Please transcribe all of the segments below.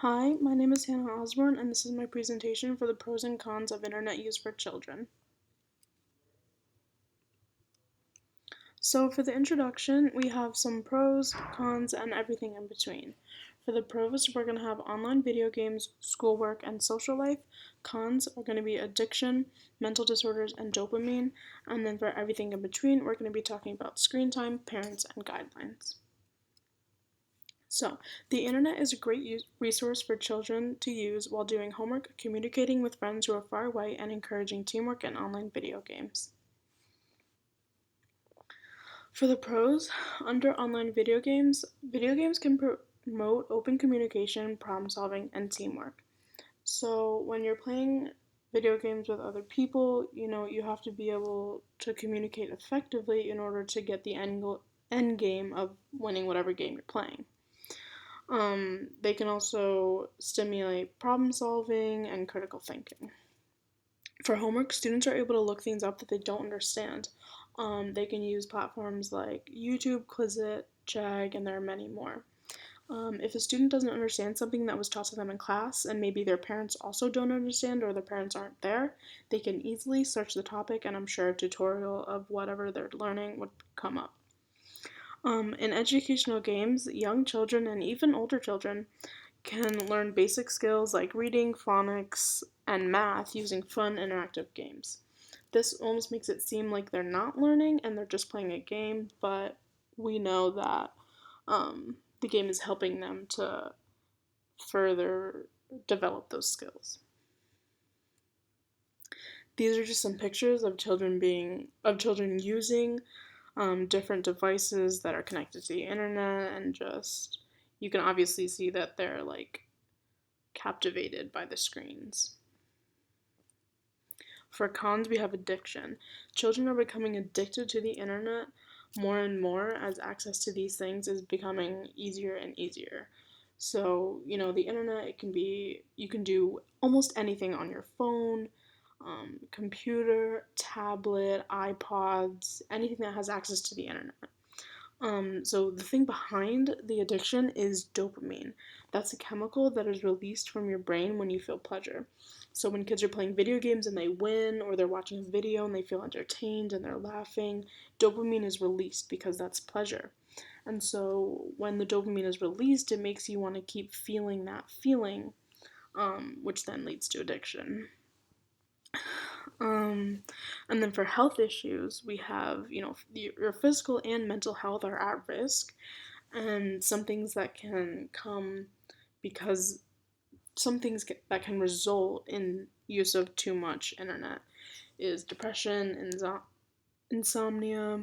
Hi, my name is Hannah Osborne, and this is my presentation for the pros and cons of internet use for children. So for the introduction, we have some pros, cons, and everything in between. For the pros, we're going to have online video games, schoolwork, and social life. Cons are going to be addiction, mental disorders, and dopamine. And then for everything in between, we're going to be talking about screen time, parents, and guidelines. So, the internet is a great resource for children to use while doing homework, communicating with friends who are far away, and encouraging teamwork in online video games. For the pros, under online video games can promote open communication, problem solving, and teamwork. So, when you're playing video games with other people, you have to be able to communicate effectively in order to get the end game of winning whatever game you're playing. They can also stimulate problem solving and critical thinking. For homework, students are able to look things up that they don't understand. They can use platforms like YouTube, Quizlet, Jag, and there are many more. If a student doesn't understand something that was taught to them in class, and maybe their parents also don't understand or their parents aren't there, they can easily search the topic, and I'm sure a tutorial of whatever they're learning would come up. In educational games, young children and even older children can learn basic skills like reading, phonics, and math using fun, interactive games. This almost makes it seem like they're not learning and they're just playing a game, but we know that the game is helping them to further develop those skills. These are just some pictures of children using different devices that are connected to the internet, and just you can obviously see that they're like captivated by the screens. For cons, we have addiction. Children are becoming addicted to the internet more and more as access to these things is becoming easier and easier. So, the internet, you can do almost anything on your phone, computer, tablet, iPods, anything that has access to the internet. So the thing behind the addiction is dopamine. That's a chemical that is released from your brain when you feel pleasure. So when kids are playing video games and they win, or they're watching a video and they feel entertained and they're laughing, dopamine is released because that's pleasure. And so when the dopamine is released, it makes you want to keep feeling that feeling, which then leads to addiction. And then for health issues, we have, your physical and mental health are at risk, and some things that can come because that can result in use of too much internet is depression, insomnia,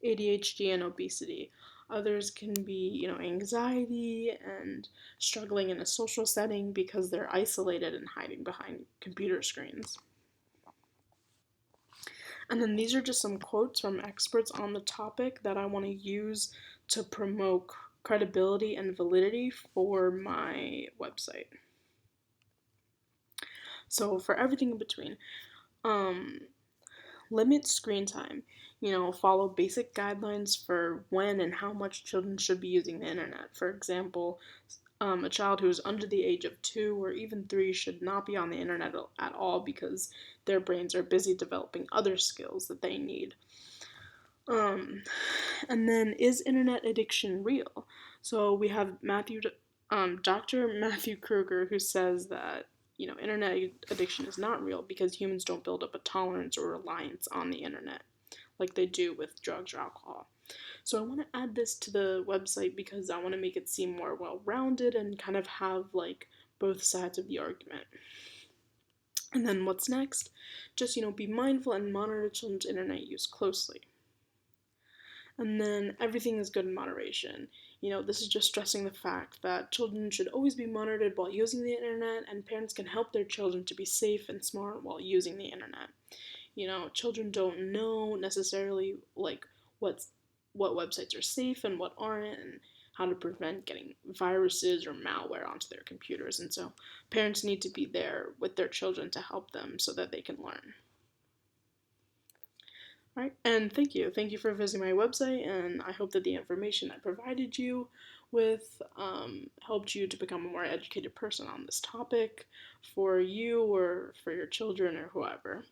ADHD, and obesity. Others can be, anxiety and struggling in a social setting because they're isolated and hiding behind computer screens. And then these are just some quotes from experts on the topic that I want to use to promote credibility and validity for my website. So for everything in between, limit screen time. Follow basic guidelines for when and how much children should be using the internet. For example, a child who is under the age of 2 or even 3 should not be on the internet at all because their brains are busy developing other skills that they need. And then, is internet addiction real? So we have Dr. Matthew Kruger, who says that internet addiction is not real because humans don't build up a tolerance or reliance on the internet like they do with drugs or alcohol. So I want to add this to the website because I want to make it seem more well-rounded and kind of have like both sides of the argument. And then what's next? Just, be mindful and monitor children's internet use closely. And then everything is good in moderation. This is just stressing the fact that children should always be monitored while using the internet, and parents can help their children to be safe and smart while using the internet. Children don't know necessarily like what websites are safe and what aren't, and how to prevent getting viruses or malware onto their computers. And so parents need to be there with their children to help them so that they can learn. All right, and thank you. Thank you for visiting my website, and I hope that the information I provided you with helped you to become a more educated person on this topic for you or for your children or whoever.